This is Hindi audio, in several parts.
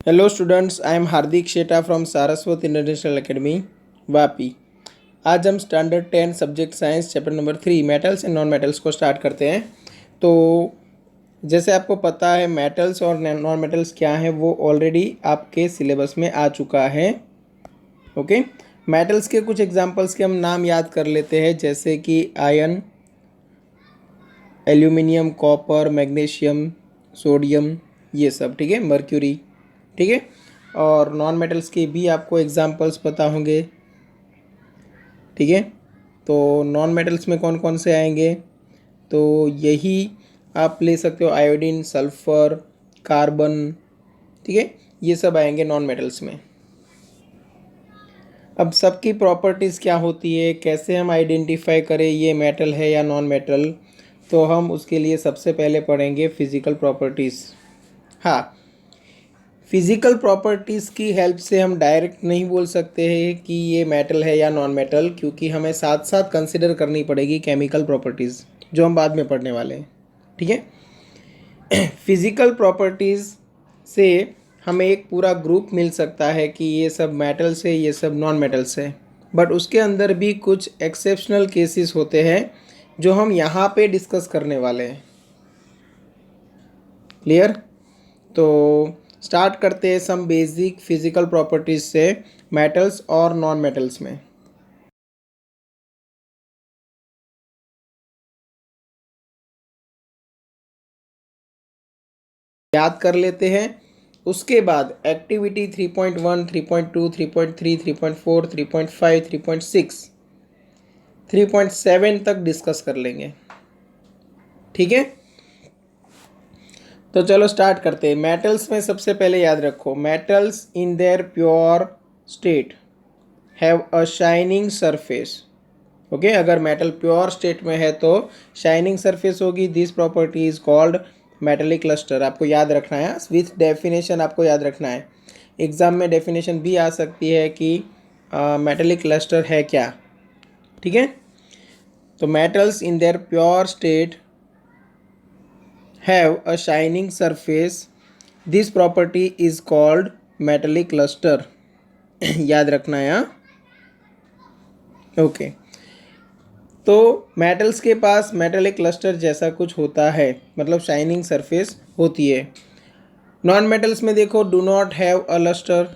Hello students, I am Hardik Sheta from Saraswat International Academy Vapi. आज हम standard 10 subject science chapter number 3 metals and non metals को स्टार्ट करते हैं। तो जैसे आपको पता है मेटल्स और नॉन मेटल्स क्या है वो ऑलरेडी आपके सिलेबस में आ चुका है। ओके, मेटल्स के कुछ एग्जांपल्स के हम नाम याद कर लेते हैं, जैसे कि iron, aluminium, copper, magnesium, sodium, ये सब। ठीक है, मर्क्यूरी। ठीक है, और नॉन मेटल्स के भी आपको एग्जांपल्स पता होंगे। ठीक है, तो नॉन मेटल्स में कौन कौन से आएंगे, तो यही आप ले सकते हो, आयोडीन, सल्फर, कार्बन। ठीक है, ये सब आएंगे नॉन मेटल्स में। अब सबकी प्रॉपर्टीज़ क्या होती है, कैसे हम आइडेंटिफाई करें ये मेटल है या नॉन मेटल, तो हम उसके लिए सबसे पहले पढ़ेंगे फिज़िकल प्रॉपर्टीज़। हाँ, फिज़िकल प्रॉपर्टीज़ की हेल्प से हम डायरेक्ट नहीं बोल सकते हैं कि ये मेटल है या नॉन मेटल, क्योंकि हमें साथ साथ कंसिडर करनी पड़ेगी केमिकल प्रॉपर्टीज़, जो हम बाद में पढ़ने वाले हैं। ठीक है, फिज़िकल प्रॉपर्टीज़ से हमें एक पूरा ग्रुप मिल सकता है कि ये सब मेटल्स है, ये सब नॉन मेटल्स है। बट उसके अंदर भी कुछ एक्सेप्शनल केसेस होते हैं जो हम यहाँ पे डिस्कस करने वाले हैं। क्लियर? तो स्टार्ट करते हैं सम बेसिक फिजिकल प्रॉपर्टीज से मेटल्स और नॉन मेटल्स में। याद कर लेते हैं, उसके बाद एक्टिविटी 3.1, 3.2, 3.3, 3.4, 3.5, 3.6, 3.7 तक डिस्कस कर लेंगे। ठीक है, तो चलो स्टार्ट करते हैं। मेटल्स में सबसे पहले याद रखो, metals in their pure state have a shining surface. Okay, अगर मेटल प्योर स्टेट में है तो शाइनिंग सरफेस होगी। This property is called metallic cluster. आपको याद रखना है, विथ डेफिनेशन आपको याद रखना है। एग्जाम में डेफिनेशन भी आ सकती है कि मेटेलिक क्लस्टर है क्या। ठीक है, तो metals in their pure state have a shining surface, this property is called metallic cluster. याद रखना है। ओके, तो मेटल्स के पास मेटेलिक क्लस्टर जैसा कुछ होता है, मतलब शाइनिंग सरफेस होती है। नॉन मेटल्स में देखो, do not have a lustre,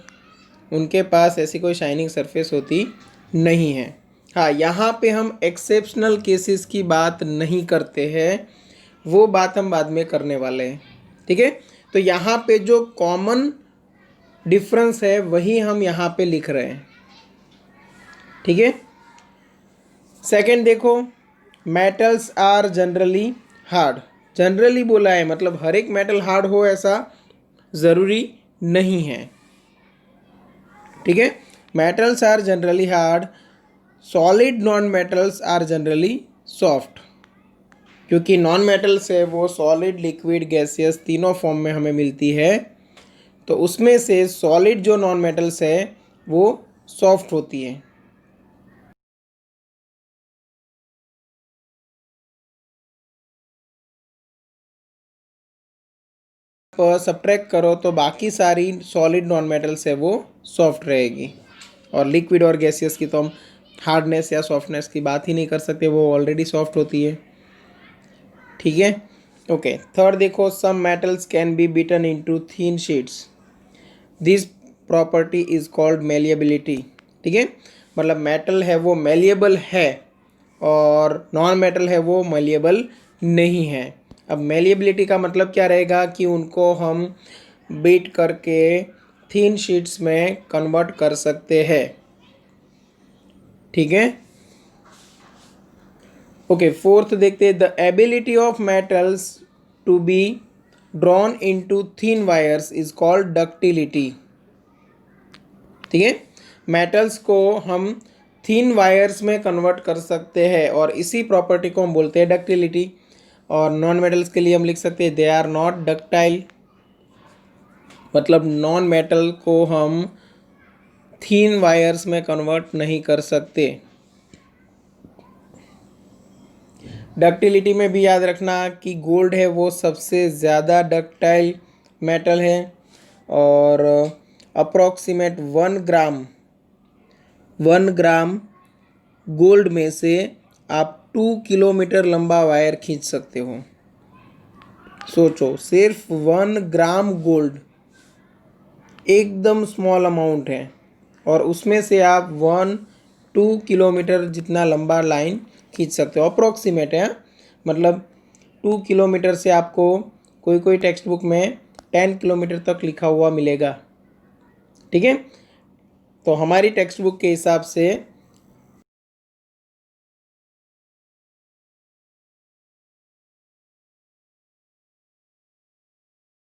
उनके पास ऐसी कोई शाइनिंग सरफेस होती नहीं है। हाँ, यहाँ पे हम एक्सेप्शनल केसेस की बात नहीं करते हैं, वो बात हम बाद में करने वाले हैं। ठीक है, तो यहाँ पे जो कॉमन डिफरेंस है वही हम यहाँ पे लिख रहे हैं। ठीक है, सेकेंड देखो, metals are generally hard. Generally बोला है, मतलब हर एक मेटल हार्ड हो ऐसा ज़रूरी नहीं है। ठीक है, metals are generally hard, solid non metals are generally soft. क्योंकि नॉन मेटल्स है वो सॉलिड, लिक्विड, गैसियस तीनों फॉर्म में हमें मिलती है, तो उसमें से सॉलिड जो नॉन मेटल्स है वो सॉफ्ट होती है। सब्ट्रैक्ट करो तो बाकी सारी सॉलिड नॉन मेटल्स है वो सॉफ्ट रहेगी, और लिक्विड और गैसियस की तो हम हार्डनेस या सॉफ्टनेस की बात ही नहीं कर सकते, वो ऑलरेडी सॉफ्ट होती है। ठीक है, ओके। थर्ड देखो, some metals can be beaten into thin sheets, this property is called malleability. ठीक है, मतलब मेटल है वो मेलिएबल है और नॉन मेटल है वो मेलिएबल नहीं है। अब मेलिएबिलिटी का मतलब क्या रहेगा कि उनको हम बीट करके थिन शीट्स में कन्वर्ट कर सकते हैं। ठीक है, ओके। फोर्थ देखते हैं, the ability of metals to be drawn into thin wires is called ductility. ठीक है, मेटल्स को हम थिन वायर्स में कन्वर्ट कर सकते हैं और इसी प्रॉपर्टी को हम बोलते हैं डक्टिलिटी। और नॉन मेटल्स के लिए हम लिख सकते हैं दे आर नॉट डक्टाइल, मतलब नॉन मेटल को हम थिन वायर्स में कन्वर्ट नहीं कर सकते। डक्टिलिटी में भी याद रखना कि गोल्ड है वो सबसे ज़्यादा डक्टाइल मेटल है, और अप्रॉक्सीमेट 1 ग्राम गोल्ड में से आप 2 किलोमीटर लंबा वायर खींच सकते हो। सोचो, सिर्फ 1 ग्राम गोल्ड, एकदम स्मॉल अमाउंट है, और उसमें से आप 2 किलोमीटर जितना लंबा लाइन खींच सकते हो। अप्रॉक्सीमेट है, मतलब 2 किलोमीटर से आपको कोई कोई टेक्स्ट बुक में 10 किलोमीटर तक लिखा हुआ मिलेगा। ठीक है, तो हमारी टेक्स्ट बुक के हिसाब से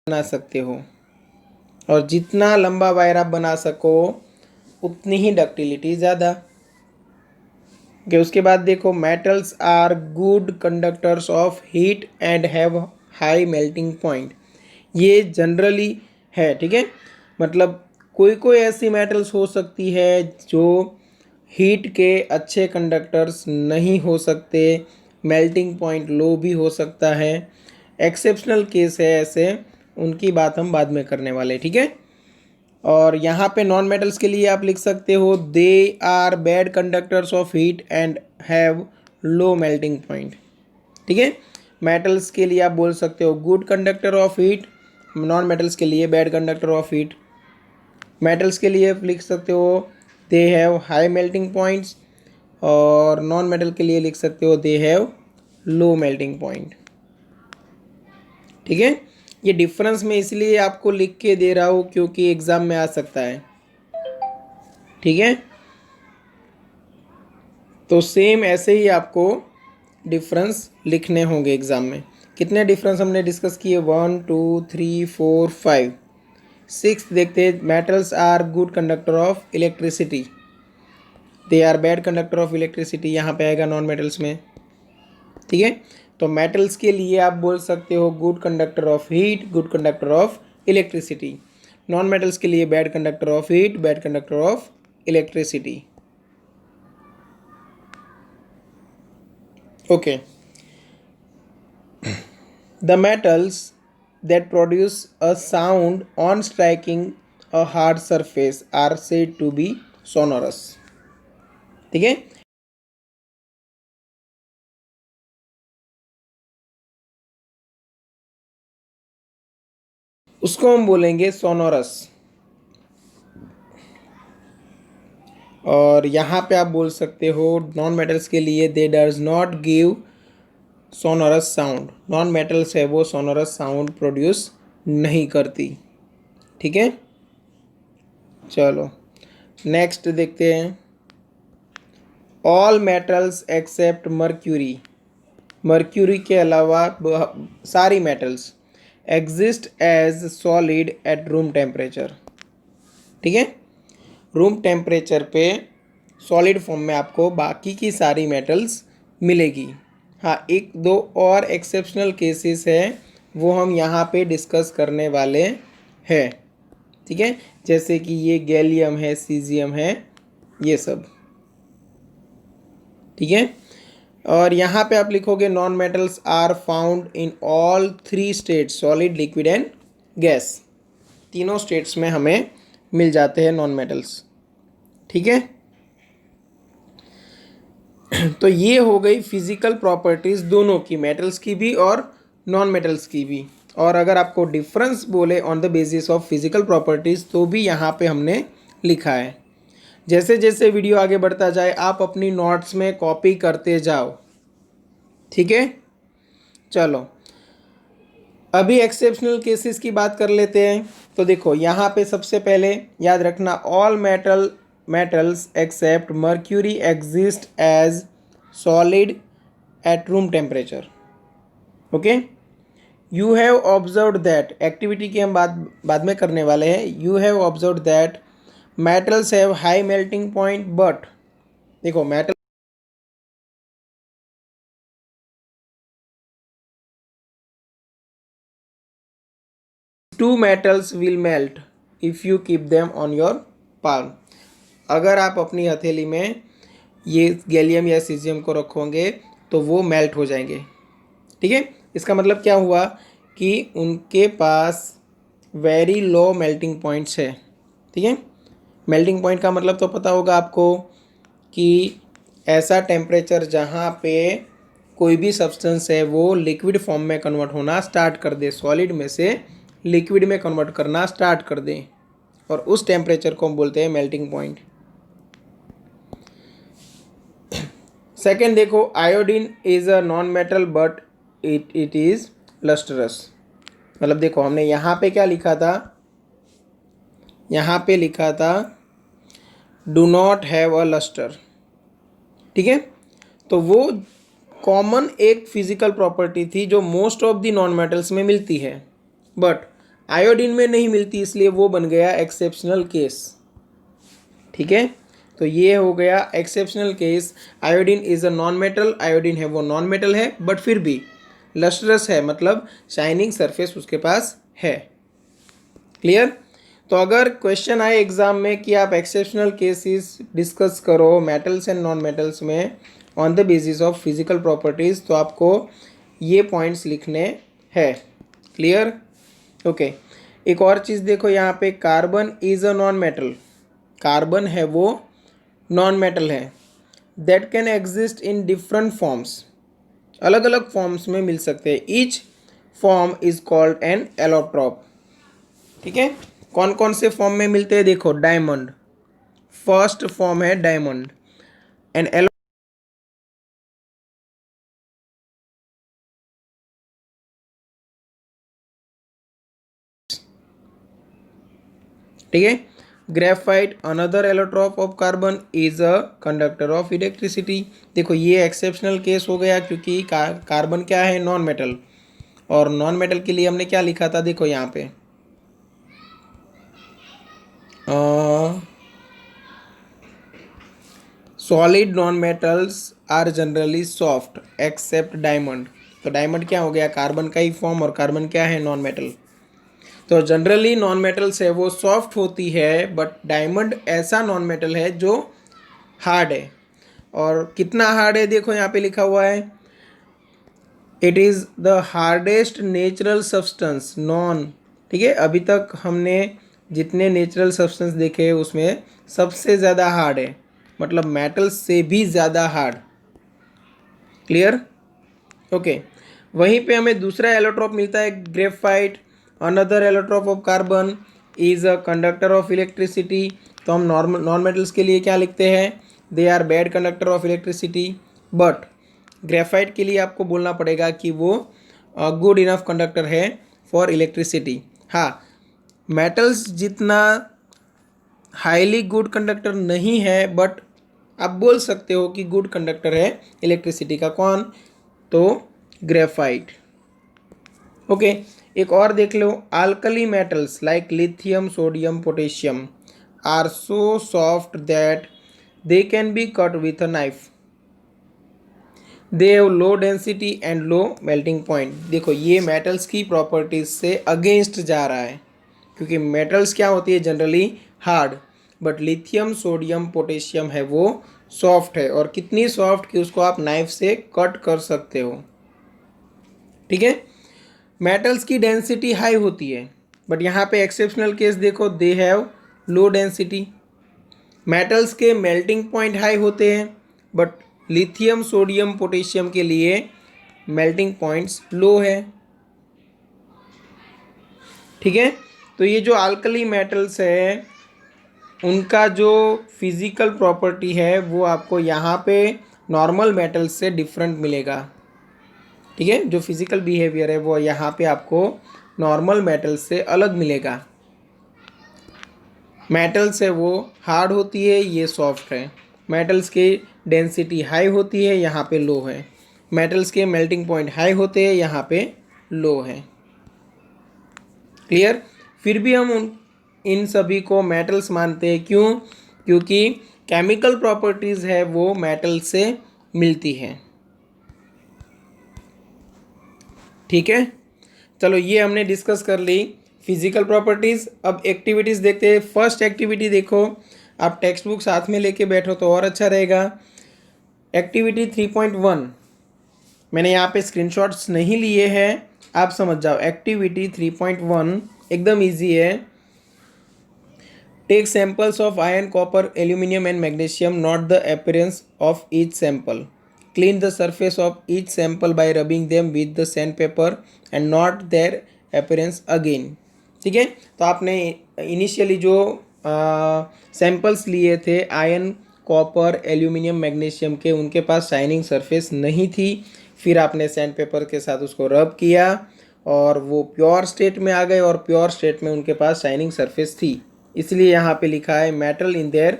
बना सकते हो, और जितना लंबा वायर आप बना सको उतनी ही डक्टिलिटी ज़्यादा। कि उसके बाद देखो, metals are good conductors of heat and have high melting point. ये जनरली है, ठीक है, मतलब कोई कोई ऐसी मेटल्स हो सकती है जो हीट के अच्छे कंडक्टर्स नहीं हो सकते, मेल्टिंग पॉइंट लो भी हो सकता है, एक्सेप्शनल केस है ऐसे, उनकी बात हम बाद में करने वाले। ठीक है, और यहाँ पे नॉन मेटल्स के लिए आप लिख सकते हो they are bad conductors of heat and have low melting point. ठीक है, मेटल्स के लिए आप बोल सकते हो good conductor of heat, non metals के लिए bad conductor of heat. Metals के लिए लिख सकते हो they have high melting points, और नॉन मेटल के लिए लिख सकते हो they have low melting point. ठीक है, ये डिफरेंस मैं इसलिए आपको लिख के दे रहा हूँ क्योंकि एग्ज़ाम में आ सकता है। ठीक है, तो सेम ऐसे ही आपको डिफरेंस लिखने होंगे एग्ज़ाम में। कितने डिफरेंस हमने डिस्कस किए? 1 2 3 4 5 6 देखते हैं। Metals are good conductor of electricity, they are bad conductor of electricity, यहाँ पे आएगा नॉन मेटल्स में। ठीक है, तो मेटल्स के लिए आप बोल सकते हो good conductor of heat, good conductor of electricity. Non metals के लिए bad conductor of heat, bad conductor of electricity. Okay, the metals that produce a sound on striking a hard surface are said to be sonorous। ठीक है, उसको हम बोलेंगे सोनोरस। और यहाँ पे आप बोल सकते हो नॉन मेटल्स के लिए दे does not give sonorous sound, non metals है वो सोनोरस साउंड प्रोड्यूस नहीं करती। ठीक है, चलो नेक्स्ट देखते हैं। All metals except mercury, mercury के अलावा सारी metals exist as solid at room temperature. ठीक है, रूम टेम्परेचर पे सॉलिड फॉर्म में आपको बाकी की सारी मेटल्स मिलेगी। हाँ, एक दो और एक्सेप्शनल केसेस हैं, वो हम यहाँ पे डिस्कस करने वाले हैं। ठीक है, जैसे कि ये गैलियम है, सीजियम है, ये सब। ठीक है, और यहाँ पे आप लिखोगे non metals are found in all 3 states, solid, liquid and gas. तीनों स्टेट्स में हमें मिल जाते हैं नॉन मेटल्स। ठीक है, तो ये हो गई फिजिकल प्रॉपर्टीज़ दोनों की, मेटल्स की भी और नॉन मेटल्स की भी। और अगर आपको डिफरेंस बोले on the basis of physical properties तो भी यहाँ पे हमने लिखा है। जैसे जैसे वीडियो आगे बढ़ता जाए आप अपनी नोट्स में कॉपी करते जाओ। ठीक है, चलो अभी एक्सेप्शनल केसेस की बात कर लेते हैं। तो देखो यहाँ पे सबसे पहले याद रखना, all metals except mercury exist as solid at room temperature. Okay, you have observed that, activity की हम बाद में करने वाले हैं। You have observed that metals have high melting point but, देखो metal two metals will melt if you keep them on your palm. अगर आप अपनी हथेली में ये गैलियम या सीजियम को रखोगे तो वो मेल्ट हो जाएंगे। ठीक है, इसका मतलब क्या हुआ कि उनके पास वेरी लो मेल्टिंग पॉइंट्स है। ठीक है, मेल्टिंग पॉइंट का मतलब तो पता होगा आपको कि ऐसा टेम्परेचर जहाँ पे कोई भी सब्सटेंस है वो लिक्विड फॉर्म में कन्वर्ट होना स्टार्ट कर दे, सॉलिड में से लिक्विड में कन्वर्ट करना स्टार्ट कर दे, और उस टेम्परेचर को हम बोलते हैं मेल्टिंग पॉइंट। सेकेंड देखो, iodine is a non metal but it is lustrous. मतलब देखो हमने यहाँ पे क्या लिखा था, यहाँ पे लिखा था do not have a lustre. ठीक है, तो वो कॉमन एक फिजिकल प्रॉपर्टी थी जो most of the non metals में मिलती है, बट आयोडीन में नहीं मिलती, इसलिए वो बन गया एक्सेप्शनल केस। ठीक है, तो ये हो गया exceptional case. Iodine is a non metal, iodine है वो नॉन मेटल है, बट फिर भी लस्ट्रस है, मतलब शाइनिंग सरफेस उसके पास है। क्लियर? तो अगर क्वेश्चन आए एग्जाम में कि आप एक्सेप्शनल केसेस डिस्कस करो मेटल्स एंड नॉन मेटल्स में on the basis of physical properties, तो आपको ये पॉइंट्स लिखने हैं। क्लियर? ओके, एक और चीज़ देखो यहाँ पे, carbon is a non metal. Carbon है वो नॉन मेटल है, that can exist in different forms, अलग अलग फॉर्म्स में मिल सकते हैं। Each form is called an allotrope. ठीक है, कौन कौन से फॉर्म में मिलते हैं देखो, डायमंड फर्स्ट फॉर्म है डायमंड, एंड एलो, ठीक है, graphite another allotrope of carbon is a conductor of electricity. देखो ये एक्सेप्शनल केस हो गया क्योंकि कार्बन क्या है, नॉन मेटल, और नॉन मेटल के लिए हमने क्या लिखा था देखो यहाँ पे, solid non metals are generally soft except diamond. तो डायमंड क्या हो गया, कार्बन का ही फॉर्म, और कार्बन क्या है, नॉन मेटल। तो जनरली नॉन मेटल्स है वो सॉफ्ट होती है, बट डायमंड ऐसा नॉन मेटल है जो हार्ड है। और कितना हार्ड है देखो यहाँ पे लिखा हुआ है, it is the hardest natural substance non. ठीक है, अभी तक हमने जितने नेचुरल सब्सटेंस देखे उसमें सबसे ज़्यादा हार्ड है, मतलब मेटल से भी ज़्यादा हार्ड। क्लियर? ओके, वहीं पे हमें दूसरा एलोट्रॉप मिलता है graphite another allotrope of carbon is a conductor of electricity. तो हम नॉन मेटल्स के लिए क्या लिखते हैं, they are bad conductor of electricity, but graphite के लिए आपको बोलना पड़ेगा कि वो गुड इनफ कंडक्टर है फॉर इलेक्ट्रिसिटी। हाँ, मेटल्स जितना हाईली गुड कंडक्टर नहीं है, बट आप बोल सकते हो कि गुड कंडक्टर है इलेक्ट्रिसिटी का। कौन? तो ग्रेफाइट। ओके, एक और देख लो, alkali metals like lithium sodium potassium are so soft that they can be cut with a knife, they have low density and low melting point. देखो ये मेटल्स की प्रॉपर्टीज से अगेंस्ट जा रहा है, क्योंकि मेटल्स क्या होती है generally hard, but lithium sodium potassium है वो सॉफ्ट है, और कितनी सॉफ्ट कि उसको आप नाइफ से कट कर सकते हो। ठीक है, मेटल्स की डेंसिटी हाई होती है, बट यहाँ पे एक्सेप्शनल केस देखो, दे हैव लो डेंसिटी। मेटल्स के मेल्टिंग पॉइंट हाई होते हैं, बट लिथियम सोडियम पोटेशियम के लिए मेल्टिंग पॉइंट्स लो है। ठीक है, तो ये जो अल्कली मेटल्स है उनका जो फिजिकल प्रॉपर्टी है वो आपको यहाँ पे नॉर्मल मेटल्स से डिफरेंट मिलेगा। ठीक है, जो फिजिकल बिहेवियर है वो यहाँ पे आपको नॉर्मल मेटल्स से अलग मिलेगा। मेटल्स है वो हार्ड होती है, ये सॉफ्ट है। मेटल्स की डेंसिटी हाई होती है, यहाँ पे लो है। मेटल्स के मेल्टिंग पॉइंट हाई होते हैं, यहाँ पे लो है। क्लियर? फिर भी हम इन सभी को मेटल्स मानते हैं, क्यों? क्योंकि केमिकल प्रॉपर्टीज़ है वो मेटल से मिलती हैं। ठीक है, चलो ये हमने डिस्कस कर ली फिजिकल प्रॉपर्टीज़। अब एक्टिविटीज़ देखते हैं। फर्स्ट एक्टिविटी देखो, आप टेक्स्ट बुक साथ में लेके बैठो तो और अच्छा रहेगा। एक्टिविटी 3.1 मैंने यहाँ पे स्क्रीनशॉट्स नहीं लिए हैं, आप समझ जाओ। एक्टिविटी 3.1 एकदम इजी है। Take samples of iron, copper, aluminium and magnesium, note the appearance of each sample, clean the surface of each sample by rubbing them with the sandpaper and note their appearance again. ठीक है, तो आपने इनिशियली जो सैंपल्स लिए थे आयरन, कॉपर, एल्यूमिनियम, मैग्नीशियम के, उनके पास शाइनिंग सरफेस नहीं थी। फिर आपने सैंड पेपर के साथ उसको रब किया और वो प्योर स्टेट में आ गए और प्योर स्टेट में उनके पास शाइनिंग सरफेस थी। इसलिए यहाँ पे लिखा है metal in their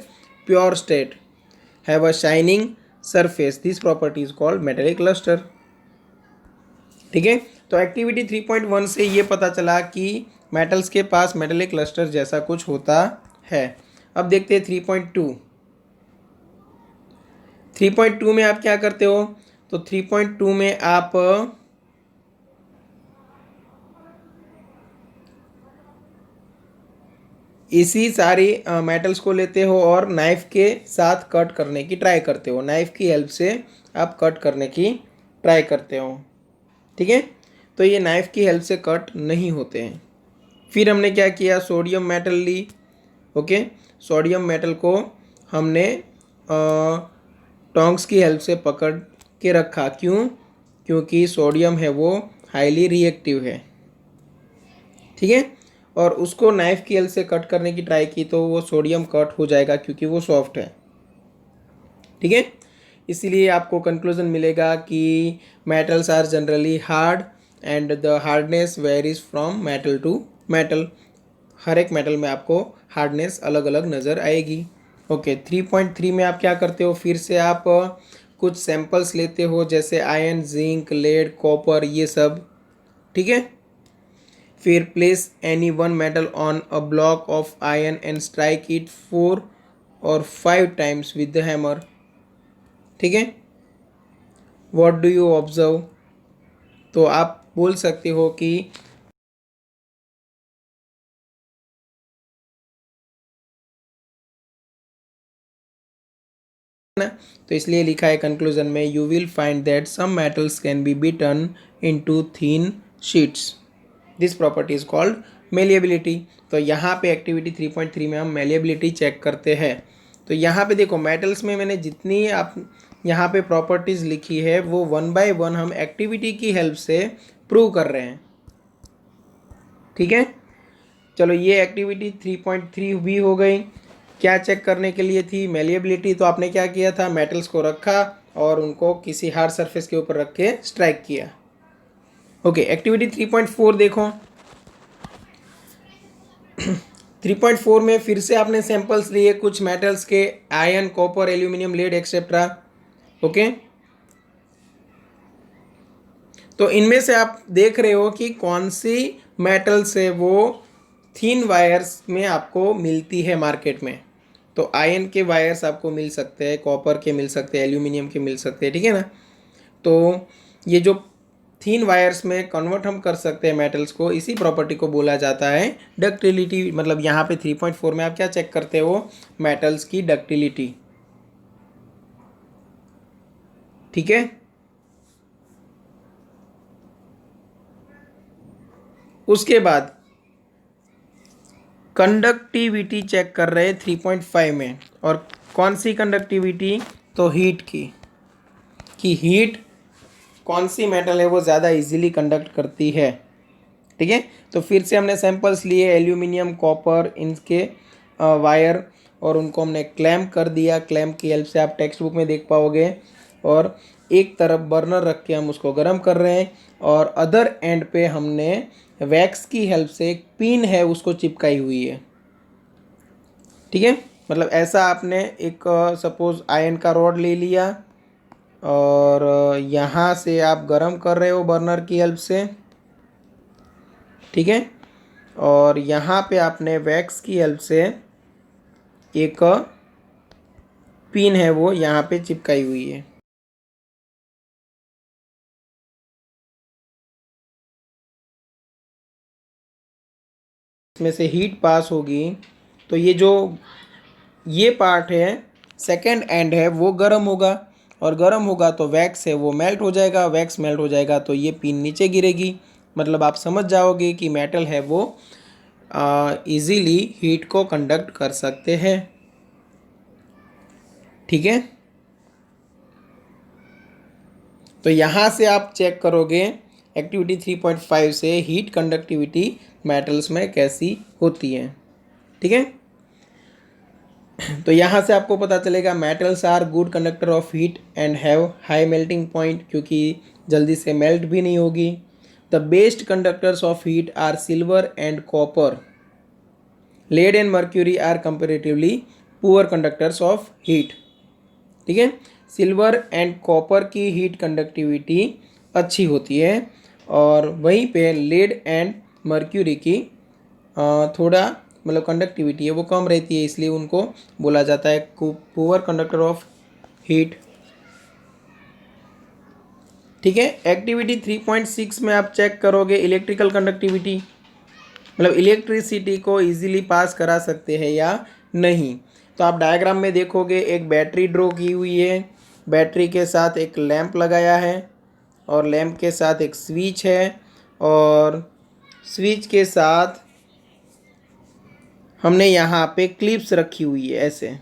pure state have a shining surface, this property is called metallic lustre. ठीक है, तो एक्टिविटी 3.1 से ये पता चला कि मेटल्स के पास मेटेलिक लस्टर जैसा कुछ होता है। अब देखते हैं 3.2। 3.2 में आप क्या करते हो? तो 3.2 में आप इसी सारी मेटल्स को लेते हो और नाइफ के साथ कट करने की ट्राई करते हो। नाइफ की हेल्प से आप कट करने की ट्राई करते हो। ठीक है, तो ये नाइफ की हेल्प से कट नहीं होते हैं। फिर हमने क्या किया? सोडियम मेटल ली। ओके, सोडियम मेटल को हमने टोंग्स की हेल्प से पकड़ के रखा। क्यों? क्योंकि सोडियम है वो हाईली रिएक्टिव है। ठीक है, और उसको नाइफ की हेल्प से कट करने की ट्राई की तो वो सोडियम कट हो जाएगा क्योंकि वो सॉफ्ट है। ठीक है, इसीलिए आपको कंक्लूजन मिलेगा कि metals are generally hard and the hardness varies from metal to metal. हर एक मेटल में आपको हार्डनेस अलग अलग नज़र आएगी। ओके, 3.3 में आप क्या करते हो? फिर से आप कुछ सैंपल्स लेते हो जैसे आयरन, जिंक, लेड, कॉपर, ये सब। ठीक है, फिर place any one metal on a block of iron and strike it 4 और 5 टाइम्स विद द हैमर। ठीक है, व्हाट डू यू ऑब्जर्व? तो आप बोल सकते हो कि ना, तो इसलिए लिखा है कंक्लूजन में, you will find that some metals can be beaten into thin sheets, this property is called malleability. तो यहाँ पे एक्टिविटी 3.3 में हम मेलिएबिलिटी चेक करते हैं। तो यहाँ पे देखो, मेटल्स में मैंने जितनी आप यहाँ पे प्रॉपर्टीज़ लिखी है वो 1 बाय 1 हम एक्टिविटी की हेल्प से प्रूव कर रहे हैं। ठीक है, चलो ये एक्टिविटी 3.3 भी हो गई। क्या चेक करने के लिए थी? मेलिएबिलिटी। तो आपने क्या किया था? मेटल्स को रखा और उनको किसी हार्ड सरफेस के ऊपर रख के स्ट्राइक किया। ओके, एक्टिविटी 3.4 देखो। 3.4 में फिर से आपने सैंपल्स लिए कुछ मेटल्स के, iron, copper, aluminium, lead etcetera. Okay, तो इनमें से आप देख रहे हो कि कौन सी मेटल से वो थिन वायर्स में आपको मिलती है मार्केट में। तो आयरन के वायर्स आपको मिल सकते हैं, कॉपर के मिल सकते हैं, एल्यूमिनियम के मिल सकते हैं। ठीक है ना, तो ये जो थिन वायर्स में कन्वर्ट हम कर सकते हैं मेटल्स को, इसी प्रॉपर्टी को बोला जाता है डक्टिलिटी। मतलब यहाँ पे 3.4 में आप क्या चेक करते हो? मेटल्स की डक्टिलिटी। ठीक है, उसके बाद कंडक्टिविटी चेक कर रहे हैं 3.5 में। और कौन सी कंडक्टिविटी? तो हीट की, कि हीट कौन सी मेटल है वो ज़्यादा इजीली कंडक्ट करती है। ठीक है, तो फिर से हमने सैंपल्स लिए एल्यूमिनियम, कॉपर, इनके वायर, और उनको हमने क्लैम्प कर दिया। क्लैम्प की हेल्प से आप टेक्स्ट बुक में देख पाओगे। और एक तरफ बर्नर रख के हम उसको गर्म कर रहे हैं और अदर एंड पे हमने वैक्स की हेल्प से एक पिन है उसको चिपकाई हुई है। ठीक है, मतलब ऐसा आपने एक सपोज आयरन का रॉड ले लिया और यहाँ से आप गर्म कर रहे हो बर्नर की हेल्प से। ठीक है, और यहाँ पे आपने वैक्स की हेल्प से एक पिन है वो यहाँ पे चिपकाई हुई है। इसमें से हीट पास होगी तो ये पार्ट है, सेकेंड एंड है, वो गर्म होगा और गर्म होगा तो वैक्स है वो मेल्ट हो जाएगा। वैक्स मेल्ट हो जाएगा तो ये पिन नीचे गिरेगी। मतलब आप समझ जाओगे कि मेटल है वो इजीली हीट को कंडक्ट कर सकते हैं। ठीक है, तो यहाँ से आप चेक करोगे एक्टिविटी 3.5 से हीट कंडक्टिविटी मेटल्स में कैसी होती है। ठीक है, तो यहाँ से आपको पता चलेगा metals are good conductor of heat and have high melting point, क्योंकि जल्दी से मेल्ट भी नहीं होगी। The best conductors of heat are silver and copper. Lead and mercury are comparatively poor conductors of heat. ठीक है, सिल्वर एंड कॉपर की हीट कंडक्टिविटी अच्छी होती है और वहीं पे लेड एंड मर्क्यूरी की थोड़ा मतलब कंडक्टिविटी है वो कम रहती है, इसलिए उनको बोला जाता है पुअर कंडक्टर ऑफ हीट। ठीक है, एक्टिविटी 3.6 में आप चेक करोगे इलेक्ट्रिकल कंडक्टिविटी, मतलब इलेक्ट्रिसिटी को इजीली पास करा सकते हैं या नहीं। तो आप डायग्राम में देखोगे एक बैटरी ड्रॉ की हुई है, बैटरी के साथ एक लैंप लगाया है और लैंप के साथ एक स्विच है और स्विच के साथ हमने यहाँ पे क्लिप्स रखी हुई है ऐसे।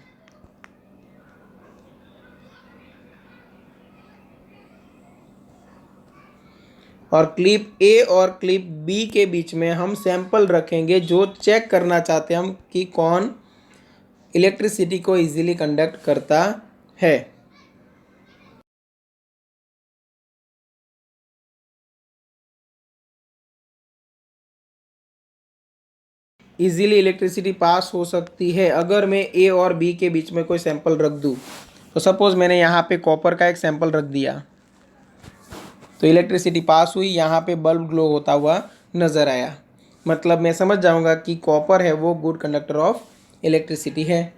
और क्लिप ए और क्लिप बी के बीच में हम सैंपल रखेंगे जो चेक करना चाहते हैं हम कि कौन इलेक्ट्रिसिटी को इजीली कंडक्ट करता है। इजीली इलेक्ट्रिसिटी पास हो सकती है अगर मैं ए और बी के बीच में कोई सैंपल रख दूँ। तो सपोज मैंने यहाँ पे कॉपर का एक सैंपल रख दिया तो इलेक्ट्रिसिटी पास हुई, यहाँ पे बल्ब ग्लो होता हुआ नज़र आया, मतलब मैं समझ जाऊँगा कि कॉपर है वो गुड कंडक्टर ऑफ इलेक्ट्रिसिटी है,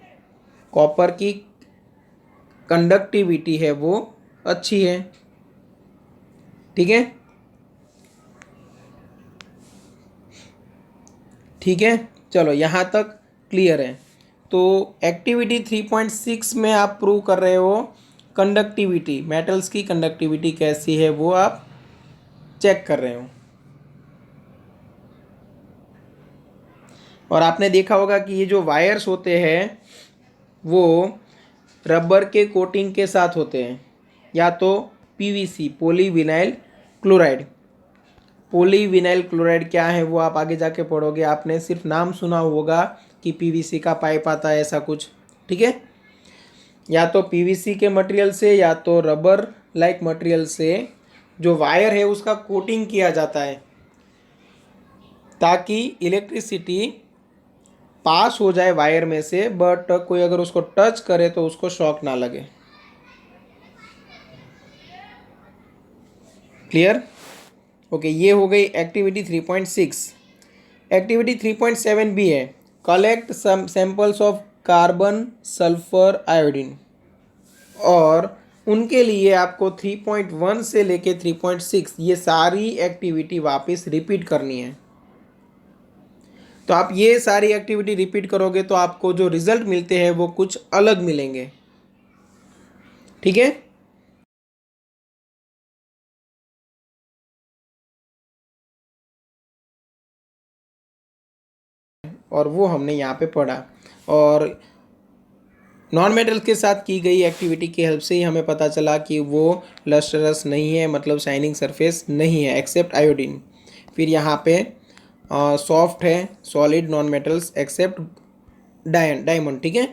कॉपर की कंडक्टिविटी है वो अच्छी है। ठीक है, ठीक है, चलो यहाँ तक क्लियर है। तो एक्टिविटी 3.6 में आप प्रूव कर रहे हो कंडक्टिविटी, मेटल्स की कंडक्टिविटी कैसी है वो आप चेक कर रहे हो। और आपने देखा होगा कि ये जो वायर्स होते हैं वो रबर के कोटिंग के साथ होते हैं, या तो PVC polyvinyl chloride. Polyvinyl chloride क्या है वो आप आगे जाके पढ़ोगे, आपने सिर्फ नाम सुना होगा कि पीवीसी का पाइप आता है ऐसा कुछ। ठीक है, या तो पीवीसी के मटेरियल से या तो रबर लाइक मटेरियल से जो वायर है उसका कोटिंग किया जाता है ताकि इलेक्ट्रिसिटी पास हो जाए वायर में से, बट कोई अगर उसको टच करे तो उसको शॉक ना लगे। क्लियर? ओके, ये हो गई एक्टिविटी 3.6। एक्टिविटी 3.7 भी है, collect some samples of carbon sulphur iodine. और उनके लिए आपको 3.1 से लेके 3.6 ये सारी एक्टिविटी वापस रिपीट करनी है। तो आप ये सारी एक्टिविटी रिपीट करोगे तो आपको जो रिजल्ट मिलते हैं वो कुछ अलग मिलेंगे। ठीक है, और वो हमने यहाँ पे पढ़ा। और नॉन मेटल्स के साथ की गई एक्टिविटी की हेल्प से ही हमें पता चला कि वो लस्टरस नहीं है, मतलब शाइनिंग सरफेस नहीं है एक्सेप्ट आयोडीन। फिर यहाँ पे सॉफ्ट है solid non metals accept diamond. ठीक है,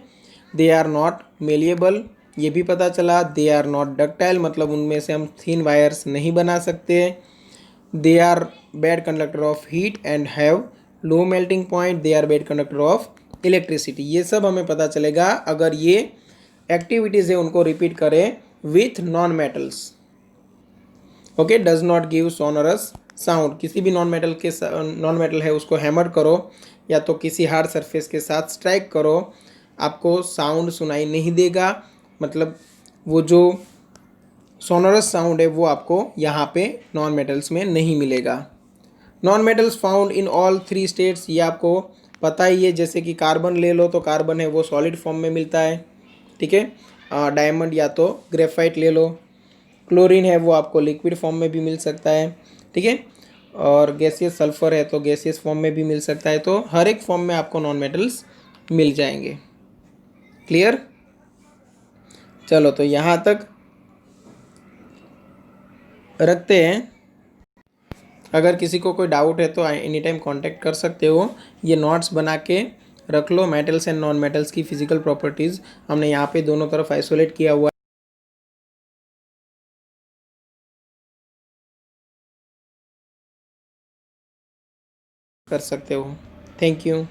दे आर नॉट मेलिएबल, ये भी पता चला। दे आर नॉट डक्टाइल, मतलब उनमें से हम थिन वायर्स नहीं बना सकते। They are bad conductor of heat and have low melting point. They are bad conductor of electricity. ये सब हमें पता चलेगा अगर ये एक्टिविटीज़ है उनको रिपीट करें with non metals. Okay, does not give sonorous sound. किसी भी नॉन मेटल है उसको हैमर करो या तो किसी हार्ड सरफेस के साथ स्ट्राइक करो, आपको साउंड सुनाई नहीं देगा, मतलब वो जो सोनरस साउंड है वो आपको यहाँ पे नॉन मेटल्स में नहीं मिलेगा। Non metals found in all 3 states, ये आपको पता ही है। जैसे कि कार्बन ले लो तो कार्बन है वो सॉलिड फॉर्म में मिलता है। ठीक है, डायमंड या तो ग्रेफाइट ले लो। क्लोरीन है वो आपको लिक्विड फॉर्म में भी मिल सकता है। ठीक है, और गैसियस सल्फर है तो गैसियस फॉर्म में भी मिल सकता है। तो हर एक फॉर्म में आपको नॉन मेटल्स मिल जाएंगे। क्लियर? चलो तो यहाँ तक रखते हैं। अगर किसी को कोई डाउट है तो एनी टाइम कांटेक्ट कर सकते हो। ये नोट्स बना के रख लो, मेटल्स एंड नॉन मेटल्स की फिजिकल प्रॉपर्टीज़ हमने यहाँ पे दोनों तरफ आइसोलेट किया हुआ कर सकते हो। Thank you.